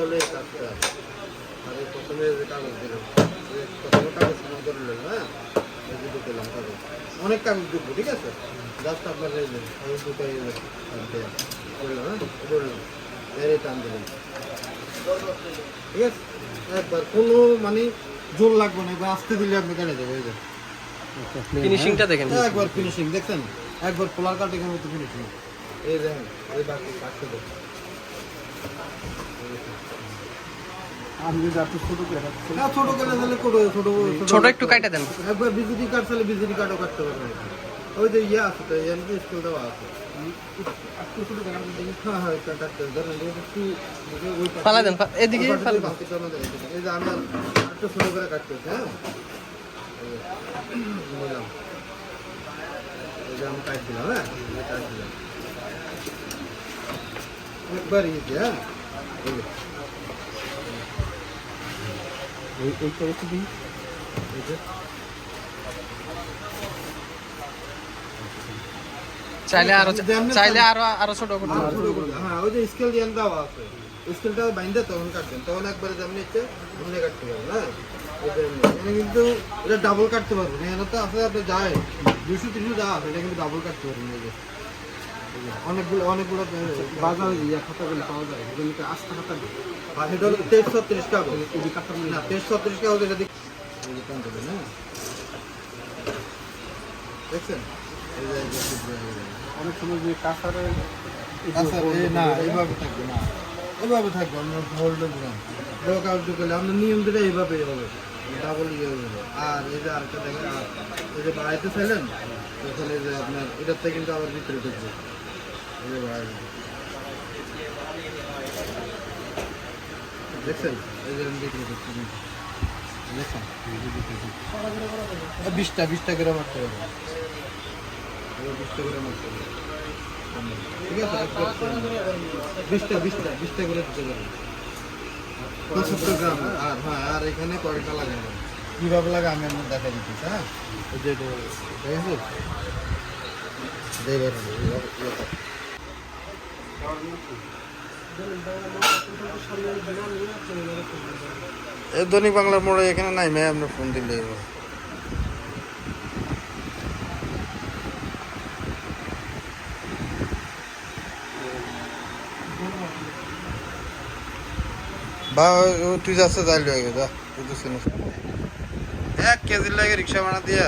হলে কাজটা আমি প্রথমে যে কাগজ দিলাম প্রথমে কাগজ জমা করলেন, হ্যাঁ দুটো পেলাম কাগজ, অনেক কাগজ ঢুকবো, ঠিক আছে? জাস্ট আপনার কাগজ দুটো করলাম, হ্যাঁ করলাম, এর টান দিলাম, ঠিক আছে? একবার কোনো মানে জোর লাগবে না, একবার আসতে দিলে আপনি কেটে দেবো। এই যে ফিনিশিংটা দেখেন, একবার ফিনিশিং দেখছেন, একবার পোলার কাটিংয়ের মতো ফিনিশিং। এই দেখেন, এই বাকি কাটতে দেবো। আমি যদি একটু ছোট করে হ্যাঁ ছোট করে তাহলে ছোট একটু কাটা দেন। একবার বিজেপি কাট তাহলে বিজেপি কাটও কাটতে পারবেন। ওই যে ইয়ে আছে তো এমনি স্কুল দেওয়া আছে। একটু ছোট করে হ্যাঁ হ্যাঁ কাটতে ধরেন একটু ওই ফালা দেন, এদিকে ফালা দেন। এই যে আমি একটু ছোট করে কাটতেছি, হ্যাঁ নিলাম, এই যে আমি কাট দিলাম, হ্যাঁ কাট দিলাম একবার ইয়ে, হ্যাঁ এই করে দিই। চাইলে আরো ছোট করতে পারবেন। হ্যাঁ ওই যে স্কেল দিয়ে দেওয়া আছে, স্কেলটা বাইন্দে তখন কাটবেন, তখন একবারে যেমনি ইচ্ছে ঘুরে কাটতে পারবেন। হ্যাঁ এখানে কিন্তু এটা ডাবল কাটতে পারবেন, এখানে তো আসলে আপনি যায় 200-300 দেওয়া আছে, এটা কিন্তু ডাবল কাটতে পারবেন। এই যে অনেকগুলো বাজারে ইয়া খাতাগুলো পাওয়া যায়, এগুলোকে আস্থা খাতা নেই। আর এটা হলো 23-36 টাকা, এই কাঠটা না 23-36 টাকা হলে এটা হ্যাঁ দেখছেন। অনেক সময় যে কাঁচারে না এইভাবে থাকবে না, এভাবে থাকবে, আমরা হোল্ডে দিলাম কাজ করলে আমরা নিয়ম দিলে এইভাবেই হবে, ডাবল ইয়ে হবে। আর এই যে আরেকটা দেখেন, আর এই যে বাড়াইতে চাইলেন তখন এই যে আপনার এটার থেকে কিন্তু আবার ভিতরে ঢুকবে, এই যে বাড়াই দেখছেন, এই যে ভিতরে ঢুকছে দেখছেন 20টা করে মারতে হবে, 20টা করে মারতে হবে, ঠিক আছে? 20টা করে দিতে পারবেন, 75 গ্রাম। আর হ্যাঁ আর এখানে কয়টা লাগানো কীভাবে লাগে আমি আপনার দেখা দিচ্ছি, হ্যাঁ ওই যে ঠিক আছে দৈনিক বাংলার মোড়ে এখানে নাই মেয়ে আপনার ফোন দিলে বা তুই যাচ্ছে যাই লয়ে গেছে তুই তো 1 কেজির লাগে রিক্সা বানা দিয়া